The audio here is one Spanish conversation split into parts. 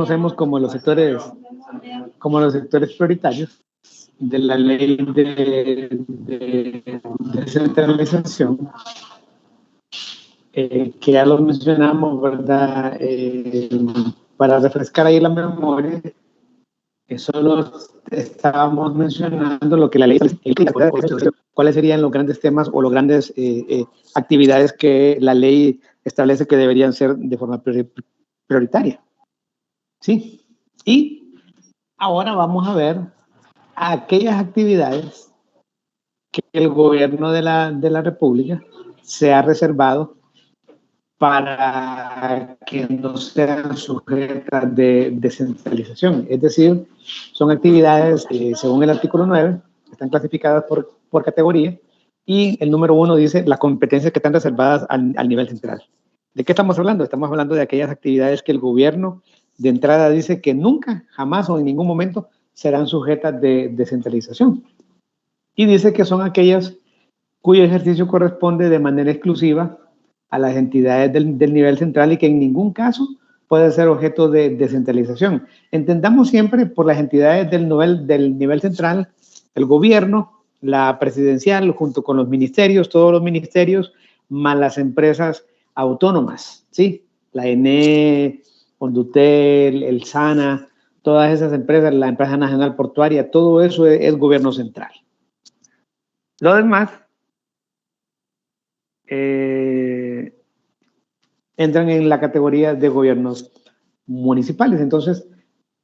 conocemos como los sectores prioritarios de la ley de descentralización, que ya lo mencionamos, ¿verdad? Para refrescar ahí la memoria, que solo estábamos mencionando lo que la ley cuáles serían los grandes temas o las grandes actividades que la ley establece que deberían ser de forma prioritaria. ¿Sí? Y ahora vamos a ver aquellas actividades que el gobierno de la República se ha reservado para que no sean sujetas de descentralización. Es decir, son actividades, según el artículo 9, están clasificadas por categoría, y el número 1 dice las competencias que están reservadas al nivel central. ¿De qué estamos hablando? Estamos hablando de aquellas actividades que el gobierno de entrada dice que nunca, jamás o en ningún momento serán sujetas de descentralización. Y dice que son aquellas cuyo ejercicio corresponde de manera exclusiva a las entidades del nivel central y que en ningún caso puede ser objeto de descentralización. Entendamos siempre por las entidades del nivel central, el gobierno, la presidencial, junto con los ministerios, todos los ministerios, más las empresas autónomas, ¿sí? La ENE, Condutel, el SANA, todas esas empresas, la Empresa Nacional Portuaria, todo eso es gobierno central. Lo demás entran en la categoría de gobiernos municipales. Entonces,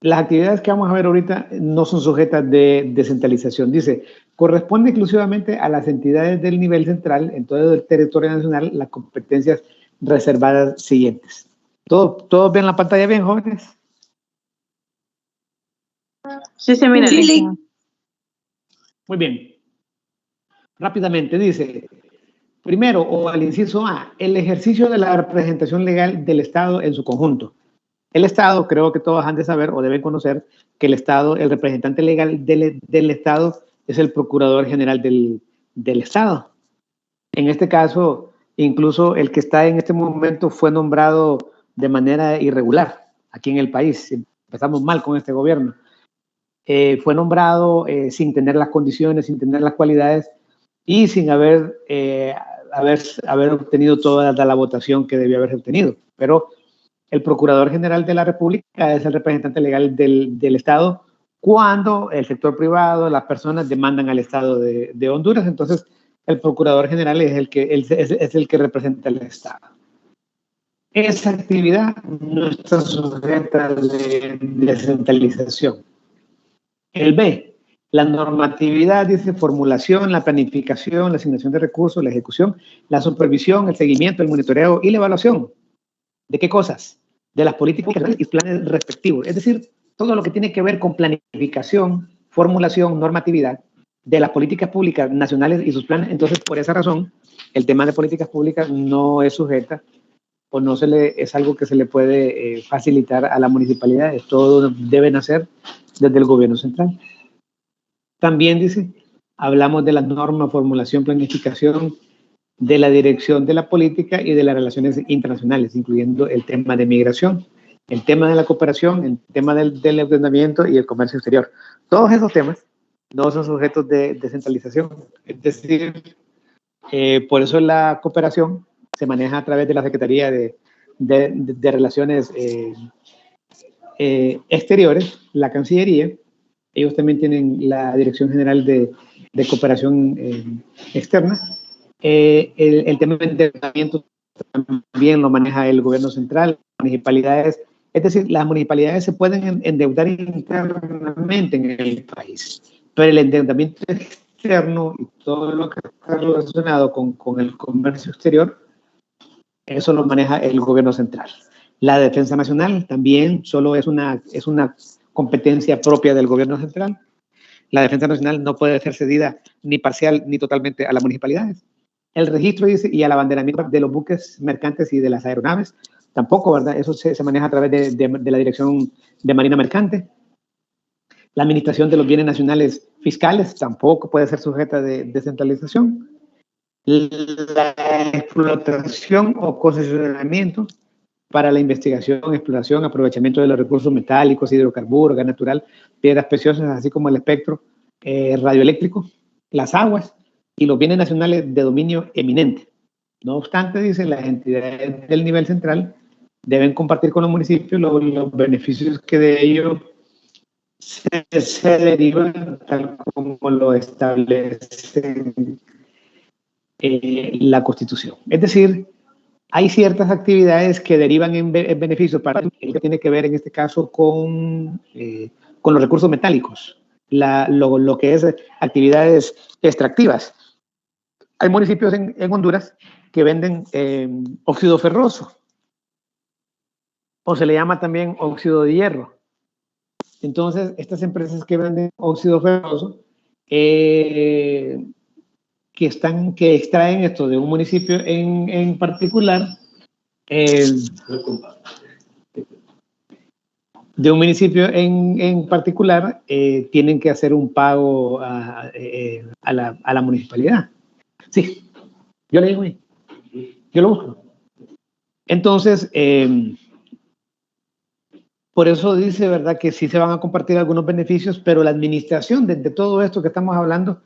las actividades que vamos a ver ahorita no son sujetas de descentralización. Dice, corresponde exclusivamente a las entidades del nivel central en todo el territorio nacional las competencias reservadas siguientes. ¿Todos ven la pantalla bien, jóvenes? Sí, se mira. Sí. Muy bien. Rápidamente, dice, primero, o al inciso A, el ejercicio de la representación legal del Estado en su conjunto. El Estado, creo que todos han de saber o deben conocer que el Estado, el representante legal del Estado es el Procurador General del Estado. En este caso, incluso el que está en este momento fue nombrado de manera irregular aquí en el país. Empezamos mal con este gobierno. Fue nombrado sin tener las condiciones, sin tener las cualidades y sin haber obtenido toda la votación que debió haber obtenido. Pero el Procurador General de la República es el representante legal del Estado cuando el sector privado, las personas demandan al Estado de Honduras. Entonces, el Procurador General es el que representa al Estado. Esa actividad no está sujeta de descentralización. El B, la normatividad dice formulación, la planificación, la asignación de recursos, la ejecución, la supervisión, el seguimiento, el monitoreo y la evaluación. ¿De qué cosas? De las políticas y planes respectivos. Es decir, todo lo que tiene que ver con planificación, formulación, normatividad de las políticas públicas nacionales y sus planes. Entonces, por esa razón, el tema de políticas públicas no es sujeta o no es algo que se le puede facilitar a la municipalidad. Todo debe nacer desde el gobierno central. También dice, hablamos de las normas, formulación, planificación, de la dirección de la política y de las relaciones internacionales, incluyendo el tema de migración, el tema de la cooperación, el tema del ordenamiento y el comercio exterior. Todos esos temas no son sujetos de descentralización. Es decir, por eso la cooperación se maneja a través de la Secretaría de Relaciones Exteriores, la Cancillería. Ellos también tienen la Dirección General de Cooperación Externa. El tema de endeudamiento también lo maneja el gobierno central, las municipalidades. Es decir, las municipalidades se pueden endeudar internamente en el país, pero el endeudamiento externo y todo lo que está relacionado con el comercio exterior, eso lo maneja el gobierno central. La defensa nacional también solo es una competencia propia del gobierno central. La defensa nacional no puede ser cedida ni parcial ni totalmente a las municipalidades. El registro dice, y al abanderamiento de los buques mercantes y de las aeronaves, tampoco, ¿verdad? Eso se maneja a través de la Dirección de Marina Mercante. La administración de los bienes nacionales fiscales tampoco puede ser sujeta de descentralización. La explotación o concesionamiento para la investigación, exploración, aprovechamiento de los recursos metálicos, hidrocarburos, gas natural, piedras preciosas, así como el espectro radioeléctrico, las aguas y los bienes nacionales de dominio eminente. No obstante, dice, las entidades del nivel central deben compartir con los municipios los beneficios que de ello se derivan, tal como lo establece la Constitución. Es decir, hay ciertas actividades que derivan en beneficios para el que tiene que ver en este caso con los recursos metálicos, lo que es actividades extractivas. Hay municipios en Honduras que venden óxido ferroso, o se le llama también óxido de hierro. Entonces, estas empresas que venden óxido ferroso, que extraen esto de un municipio en particular, tienen que hacer un pago a la municipalidad. Sí, yo le digo ahí, yo lo busco. Entonces, por eso dice, ¿verdad?, que sí se van a compartir algunos beneficios, pero la administración de todo esto que estamos hablando,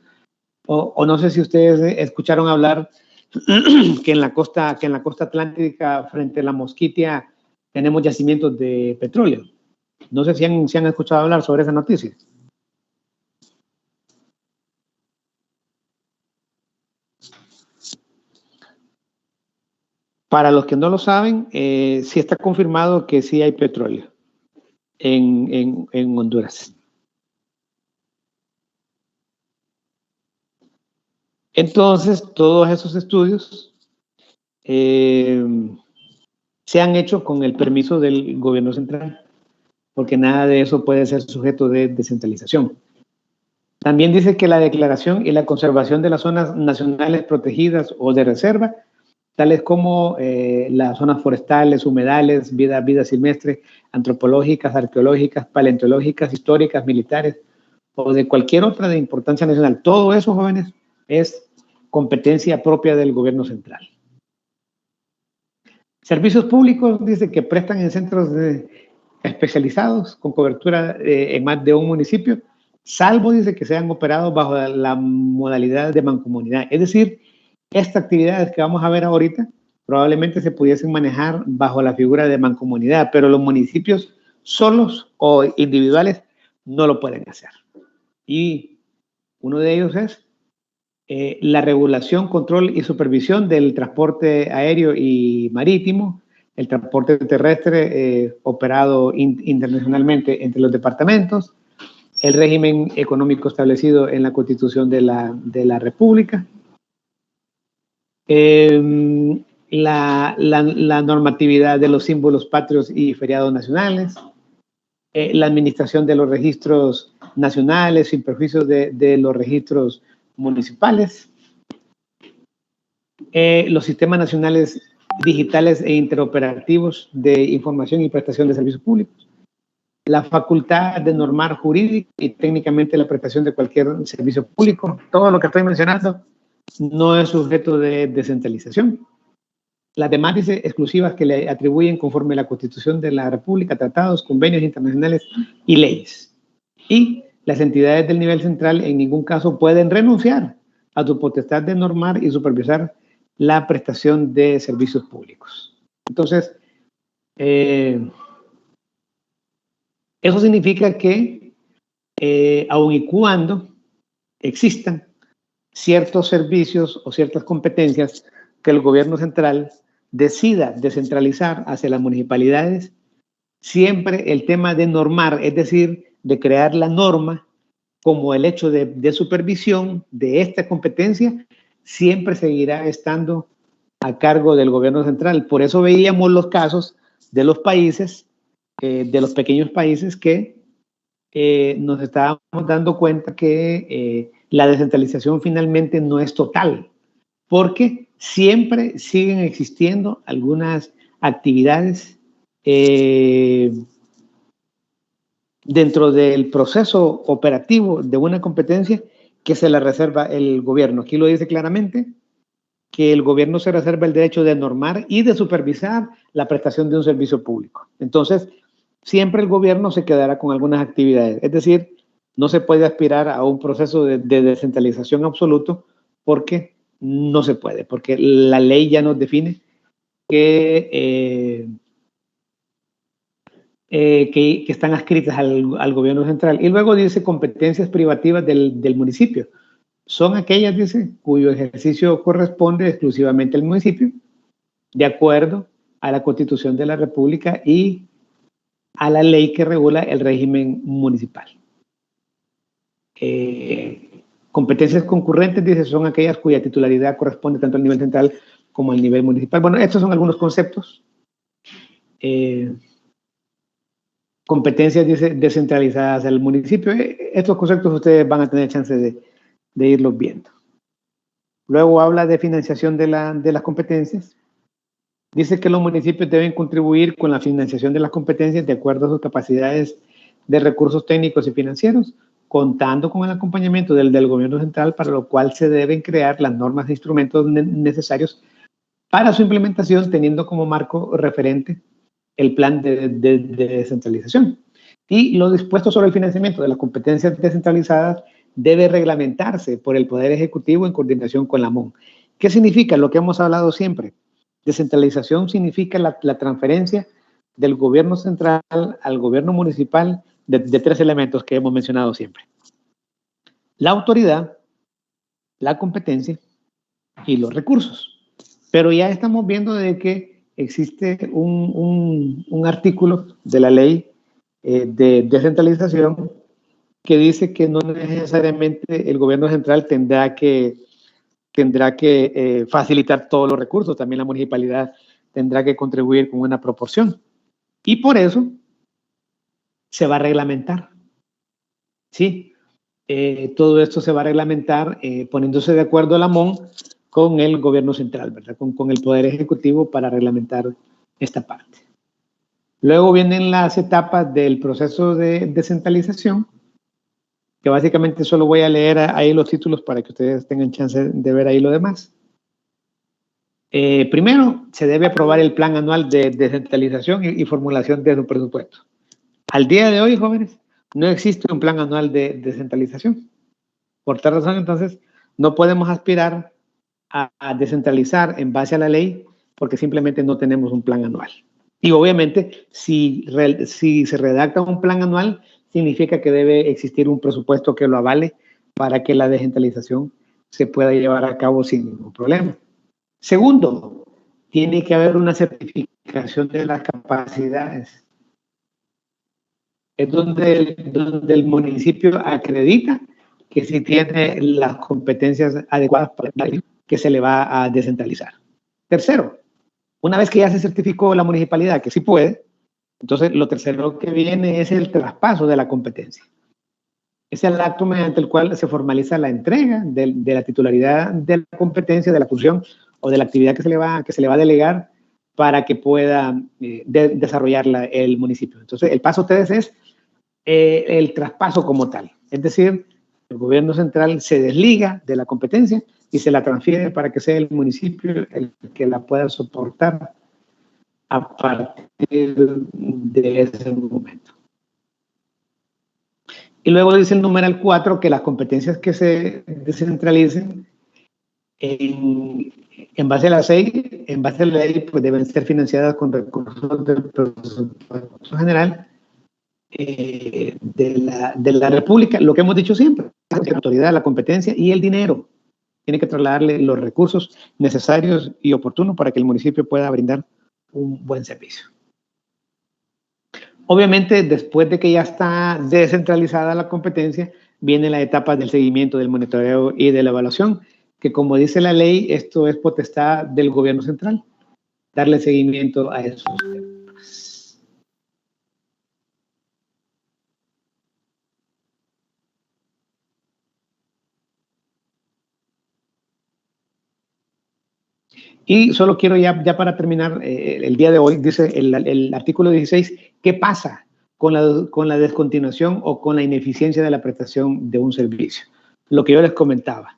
o no sé si ustedes escucharon hablar que en la costa atlántica, frente a la Mosquitia, tenemos yacimientos de petróleo. No sé si han escuchado hablar sobre esa noticia. Para los que no lo saben, sí está confirmado que sí hay petróleo en Honduras. Entonces, todos esos estudios se han hecho con el permiso del gobierno central, porque nada de eso puede ser sujeto de descentralización. También dice que la declaración y la conservación de las zonas nacionales protegidas o de reserva, tales como las zonas forestales, humedales, vida silvestre, antropológicas, arqueológicas, paleontológicas, históricas, militares o de cualquier otra de importancia nacional. Todo eso, jóvenes, es competencia propia del gobierno central. Servicios públicos, dice que prestan en centros especializados con cobertura en más de un municipio, salvo, dice, que sean operados bajo la modalidad de mancomunidad. Es decir, estas actividades que vamos a ver ahorita probablemente se pudiesen manejar bajo la figura de mancomunidad, pero los municipios solos o individuales no lo pueden hacer. Y uno de ellos es la regulación, control y supervisión del transporte aéreo y marítimo, el transporte terrestre operado internacionalmente entre los departamentos, el régimen económico establecido en la Constitución de la República, la normatividad de los símbolos patrios y feriados nacionales, la administración de los registros nacionales sin perjuicio de los registros municipales, los sistemas nacionales digitales e interoperativos de información y prestación de servicios públicos, la facultad de normar jurídica y técnicamente la prestación de cualquier servicio público. Todo lo que estoy mencionando no es sujeto de descentralización. Las demás exclusivas que le atribuyen conforme a la Constitución de la República, tratados, convenios internacionales y leyes. Y las entidades del nivel central en ningún caso pueden renunciar a su potestad de normar y supervisar la prestación de servicios públicos. Entonces, eso significa que, aun y cuando existan ciertos servicios o ciertas competencias que el gobierno central decida descentralizar hacia las municipalidades, siempre el tema de normar, es decir, de crear la norma como el hecho de supervisión de esta competencia, siempre seguirá estando a cargo del gobierno central. Por eso veíamos los casos de los países, de los pequeños países que nos estábamos dando cuenta que la descentralización finalmente no es total, porque siempre siguen existiendo algunas actividades dentro del proceso operativo de una competencia que se la reserva el gobierno. Aquí lo dice claramente, que el gobierno se reserva el derecho de normar y de supervisar la prestación de un servicio público. Entonces, siempre el gobierno se quedará con algunas actividades. Es decir, no se puede aspirar a un proceso de descentralización absoluto porque no se puede, porque la ley ya nos define que están adscritas al gobierno central. Y luego dice competencias privativas del municipio. Son aquellas, dice, cuyo ejercicio corresponde exclusivamente al municipio, de acuerdo a la Constitución de la República y a la ley que regula el régimen municipal. Competencias concurrentes, dice, son aquellas cuya titularidad corresponde tanto al nivel central como al nivel municipal. Bueno, estos son algunos conceptos. Competencias, dice, descentralizadas al municipio. Estos conceptos ustedes van a tener chance de irlos viendo. Luego habla de financiación de las competencias. Dice que los municipios deben contribuir con la financiación de las competencias de acuerdo a sus capacidades de recursos técnicos y financieros, contando con el acompañamiento del gobierno central, para lo cual se deben crear las normas e instrumentos necesarios para su implementación, teniendo como marco referente el plan de descentralización. Y lo dispuesto sobre el financiamiento de las competencias descentralizadas debe reglamentarse por el Poder Ejecutivo en coordinación con la MON. ¿Qué significa? Lo que hemos hablado siempre. Descentralización significa la transferencia del gobierno central al gobierno municipal de tres elementos que hemos mencionado siempre: la autoridad, la competencia y los recursos. Pero ya estamos viendo de que existe un artículo de la ley de descentralización que dice que no necesariamente el gobierno central tendrá que facilitar todos los recursos, también la municipalidad tendrá que contribuir con una proporción. Y por eso se va a reglamentar. ¿Sí? Todo esto se va a reglamentar poniéndose de acuerdo la MON con el gobierno central, ¿verdad? Con el Poder Ejecutivo para reglamentar esta parte. Luego vienen las etapas del proceso de descentralización, que básicamente solo voy a leer ahí los títulos para que ustedes tengan chance de ver ahí lo demás. Primero, se debe aprobar el plan anual de descentralización y formulación de su presupuesto. Al día de hoy, jóvenes, no existe un plan anual de descentralización. Por tal razón, entonces, no podemos aspirar a descentralizar en base a la ley porque simplemente no tenemos un plan anual. Y obviamente, si se redacta un plan anual, significa que debe existir un presupuesto que lo avale para que la descentralización se pueda llevar a cabo sin ningún problema. Segundo, tiene que haber una certificación de las capacidades. Es donde el municipio acredita que sí tiene las competencias adecuadas para que se le va a descentralizar. Tercero, una vez que ya se certificó la municipalidad que sí puede, entonces lo tercero que viene es el traspaso de la competencia. Es el acto mediante el cual se formaliza la entrega de la titularidad de la competencia, de la función o de la actividad que se le va a delegar para que pueda desarrollarla el municipio. Entonces, el paso 3 es el traspaso como tal. Es decir, el gobierno central se desliga de la competencia y se la transfiere para que sea el municipio el que la pueda soportar a partir de ese momento. Y luego dice el numeral 4 que las competencias que se descentralicen en base a la ley, pues deben ser financiadas con recursos del presupuesto general de la República. Lo que hemos dicho siempre: la autoridad, la competencia y el dinero. Tiene que trasladarle los recursos necesarios y oportunos para que el municipio pueda brindar un buen servicio. Obviamente, después de que ya está descentralizada la competencia, viene la etapa del seguimiento, del monitoreo y de la evaluación, que, como dice la ley, esto es potestad del gobierno central, darle seguimiento a esos temas. Y solo quiero ya para terminar el día de hoy, dice el artículo 16, ¿qué pasa con la descontinuación o con la ineficiencia de la prestación de un servicio? Lo que yo les comentaba.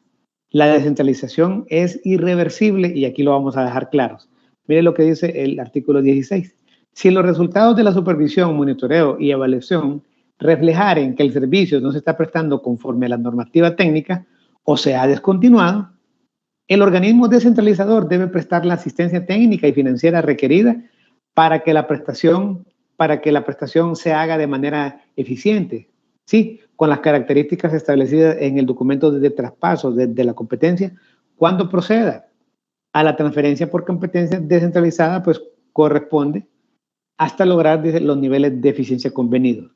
La descentralización es irreversible y aquí lo vamos a dejar claro. Mire lo que dice el artículo 16. Si los resultados de la supervisión, monitoreo y evaluación reflejaren que el servicio no se está prestando conforme a la normativa técnica o se ha descontinuado, el organismo descentralizador debe prestar la asistencia técnica y financiera requerida para que la prestación se haga de manera eficiente, ¿sí? Con las características establecidas en el documento de traspaso de la competencia, cuando proceda a la transferencia por competencia descentralizada, pues corresponde hasta lograr los niveles de eficiencia convenidos.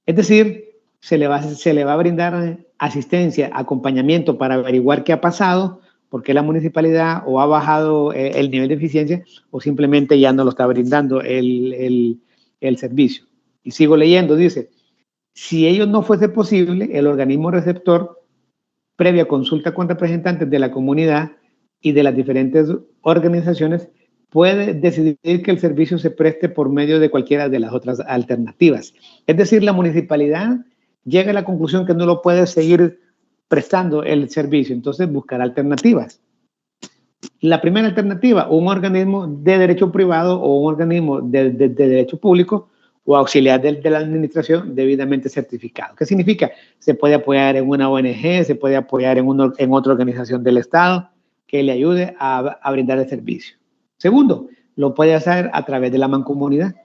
Es decir, se le va a brindar asistencia, acompañamiento para averiguar qué ha pasado, por qué la municipalidad o ha bajado el nivel de eficiencia o simplemente ya no lo está brindando el servicio. Y sigo leyendo, dice, si ello no fuese posible, el organismo receptor, previa consulta con representantes de la comunidad y de las diferentes organizaciones, puede decidir que el servicio se preste por medio de cualquiera de las otras alternativas. Es decir, la municipalidad llega a la conclusión que no lo puede seguir prestando el servicio, entonces buscará alternativas. La primera alternativa, un organismo de derecho privado o un organismo de derecho público o auxiliar de la administración debidamente certificado. ¿Qué significa? Se puede apoyar en una ONG, se puede apoyar en otra organización del Estado que le ayude a brindar el servicio. Segundo, lo puede hacer a través de la mancomunidad.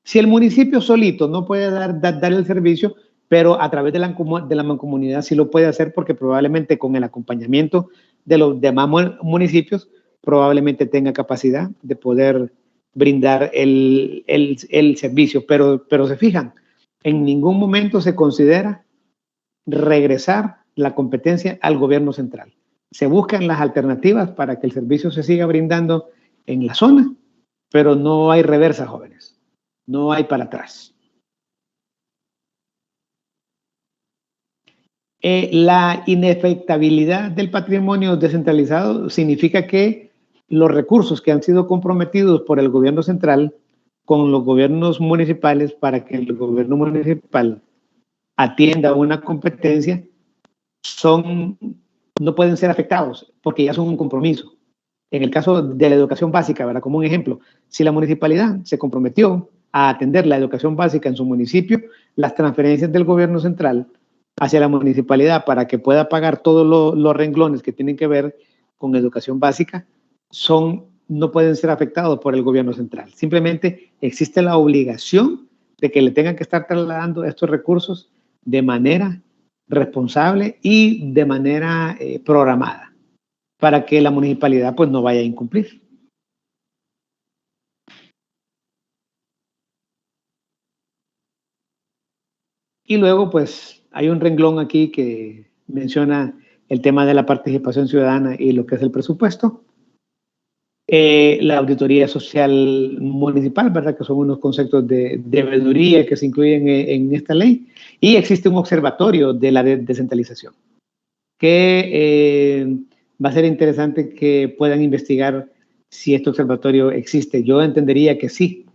Si el municipio solito no puede dar el servicio, pero a través de la mancomunidad sí lo puede hacer porque probablemente con el acompañamiento de los demás municipios probablemente tenga capacidad de poder brindar el servicio. Pero se fijan, en ningún momento se considera regresar la competencia al gobierno central. Se buscan las alternativas para que el servicio se siga brindando en la zona, pero no hay reversa, jóvenes. No hay para atrás. La inefectabilidad del patrimonio descentralizado significa que los recursos que han sido comprometidos por el gobierno central con los gobiernos municipales para que el gobierno municipal atienda una competencia no pueden ser afectados porque ya son un compromiso. En el caso de la educación básica, ¿verdad? Como un ejemplo, si la municipalidad se comprometió a atender la educación básica en su municipio, las transferencias del gobierno central hacia la municipalidad para que pueda pagar todos los renglones que tienen que ver con educación básica no pueden ser afectados por el gobierno central. Simplemente existe la obligación de que le tengan que estar trasladando estos recursos de manera responsable y de manera programada para que la municipalidad pues no vaya a incumplir. Y luego pues hay un renglón aquí que menciona el tema de la participación ciudadana y lo que es el presupuesto. La auditoría social municipal, ¿verdad? Que son unos conceptos de veeduría que se incluyen en esta ley. Y existe un observatorio de la descentralización que va a ser interesante que puedan investigar si este observatorio existe. Yo entendería que sí,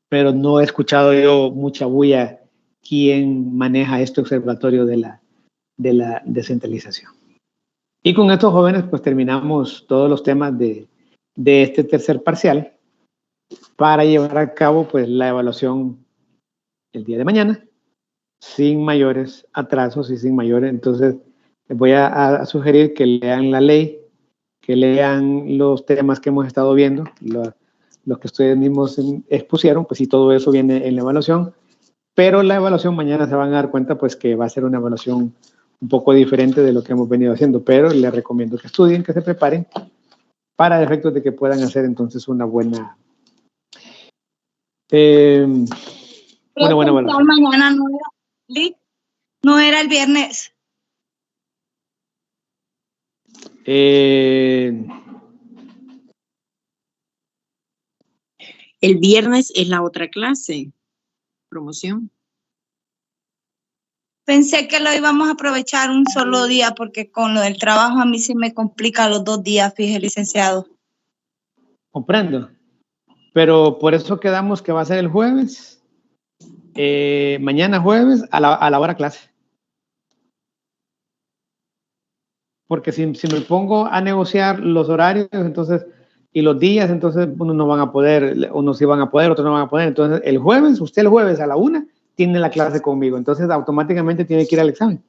pero no he escuchado yo mucha bulla quién maneja este observatorio de la descentralización. Y con estos jóvenes pues terminamos todos los temas de este tercer parcial para llevar a cabo pues la evaluación el día de mañana sin mayores atrasos y sin mayores. Entonces les voy a sugerir que lean la ley, que lean los temas que hemos estado viendo, los que ustedes mismos expusieron, pues si todo eso viene en la evaluación, pero la evaluación mañana se van a dar cuenta pues que va a ser una evaluación un poco diferente de lo que hemos venido haciendo, pero les recomiendo que estudien, que se preparen para efectos de que puedan hacer entonces una buena evaluación. Mañana no era el viernes. El viernes es la otra clase, promoción. Pensé que lo íbamos a aprovechar un solo día porque con lo del trabajo a mí se me complica los 2 días, fíjese, licenciado. Comprendo, pero por eso quedamos que va a ser el jueves, mañana jueves a la hora clase. porque si me pongo a negociar los horarios, entonces, y los días, entonces unos no van a poder, unos sí van a poder, otros no van a poder. Entonces, usted el jueves a la 1 tiene la clase conmigo, entonces automáticamente tiene que ir al examen.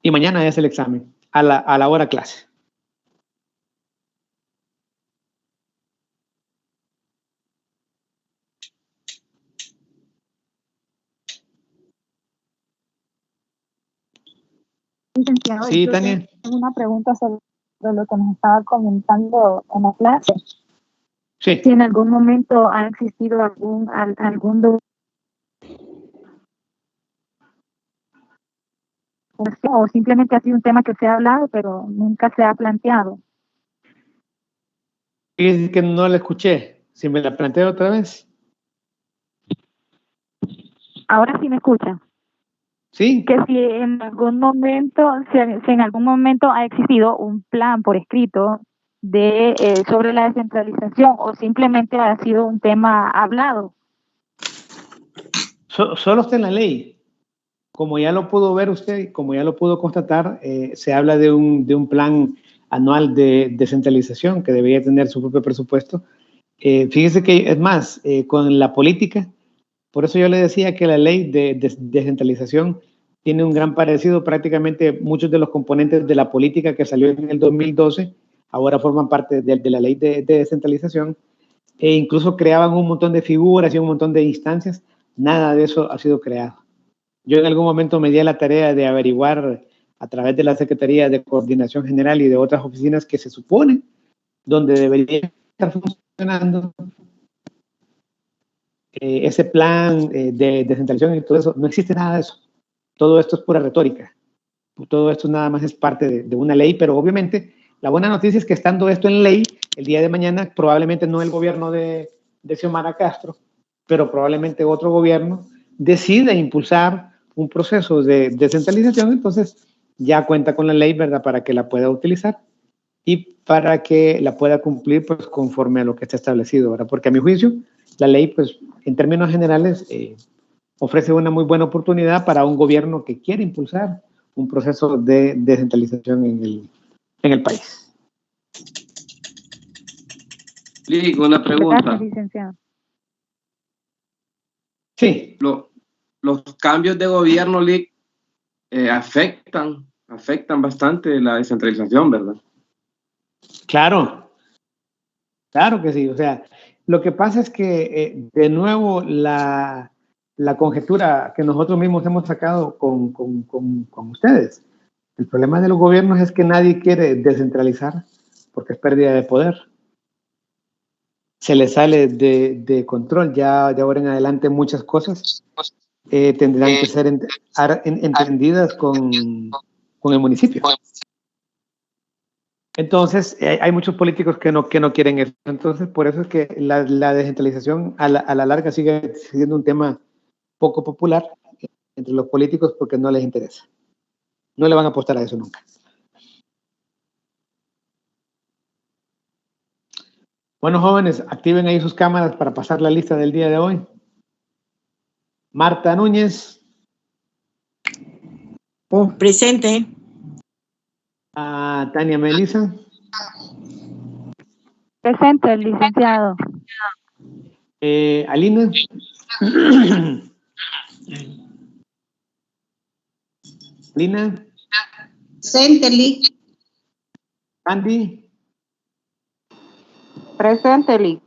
Y mañana es el examen, a la hora clase. Licenciado, Sí, yo Tania. tengo una pregunta sobre lo que nos estaba comentando en la clase. Sí. Si en algún momento ha existido algún o simplemente ha sido un tema que se ha hablado, pero nunca se ha planteado. Es que no la escuché. Si me la planteo otra vez. Ahora sí me escucha. Sí. Que si en algún momento, si en algún momento ha existido un plan por escrito de sobre la descentralización o simplemente ha sido un tema hablado. Solo está en la ley. Como ya lo pudo ver usted, como ya lo pudo constatar, se habla de un plan anual de descentralización que debería tener su propio presupuesto. Fíjese que, es más, con la política, por eso yo le decía que la ley de descentralización tiene un gran parecido. Prácticamente muchos de los componentes de la política que salió en el 2012 ahora forman parte de la ley de descentralización, e incluso creaban un montón de figuras y un montón de instancias. Nada de eso ha sido creado. Yo en algún momento me di a la tarea de averiguar a través de la Secretaría de Coordinación General y de otras oficinas que se supone donde debería estar funcionando ese plan de descentralización y todo eso. No existe nada de eso. Todo esto es pura retórica. Todo esto nada más es parte de una ley, pero obviamente la buena noticia es que estando esto en ley, el día de mañana probablemente no el gobierno de Xiomara Castro, pero probablemente otro gobierno decida impulsar un proceso de descentralización, entonces ya cuenta con la ley, ¿verdad?, para que la pueda utilizar y para que la pueda cumplir pues conforme a lo que está establecido, ¿verdad? Porque a mi juicio, la ley, pues en términos generales, ofrece una muy buena oportunidad para un gobierno que quiere impulsar un proceso de descentralización en el país. Lick, una pregunta. Gracias, licenciado. Sí. Los cambios de gobierno, Lick, afectan bastante la descentralización, ¿verdad? Claro, claro que sí. O sea, lo que pasa es que, de nuevo, la conjetura que nosotros mismos hemos sacado con ustedes. El problema de los gobiernos es que nadie quiere descentralizar porque es pérdida de poder. Se les sale de control. Ya de ahora en adelante muchas cosas tendrán que ser entendidas con el municipio. Entonces, hay muchos políticos que no quieren eso. Entonces, por eso es que la descentralización a la larga sigue siendo un tema poco popular entre los políticos porque no les interesa. No le van a apostar a eso nunca. Bueno, jóvenes, activen ahí sus cámaras para pasar la lista del día de hoy. Marta Núñez. Presente. Tania Melisa. Presente, el licenciado. Alina. Alina. Presente, Lick. Andy. Presente, Lick.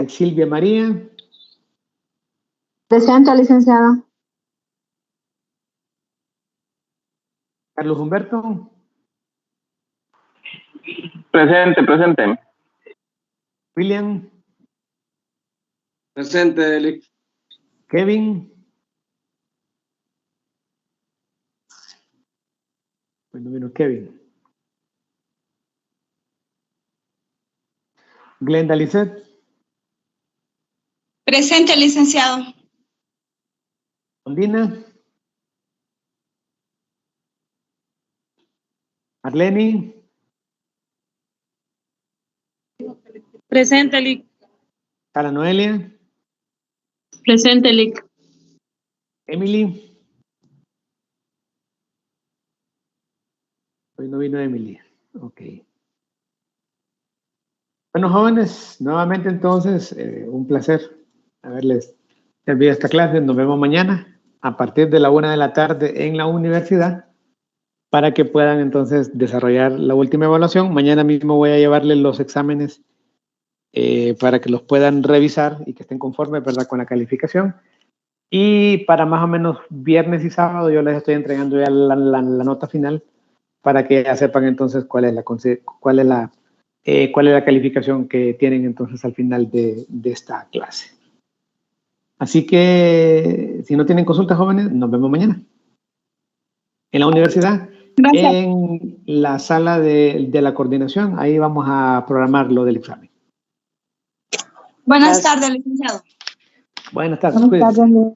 Silvia María. Presente, licenciado. Carlos Humberto. Presente. William. Presente, Lick. Kevin. Bueno, vino Kevin. Glenda Lisset. Presente, licenciado. Ondina. Marlene. Presente, Lick. Sara Noelia. Presente, Lick. Emily. Hoy no vino Emily. Ok. Bueno, jóvenes, nuevamente entonces, un placer haberles servido esta clase. Nos vemos mañana a partir de la 1 de la tarde en la universidad para que puedan entonces desarrollar la última evaluación. Mañana mismo voy a llevarles los exámenes para que los puedan revisar y que estén conformes, ¿verdad?, con la calificación. Y para más o menos viernes y sábado yo les estoy entregando ya la nota final para que ya sepan entonces cuál es la calificación que tienen entonces al final de esta clase. Así que si no tienen consultas, jóvenes, nos vemos mañana en la universidad. Gracias. En la sala de la coordinación. Ahí vamos a programar lo del examen. Buenas tardes, licenciado. Buenas tardes. Buenas Cuídense. tardes.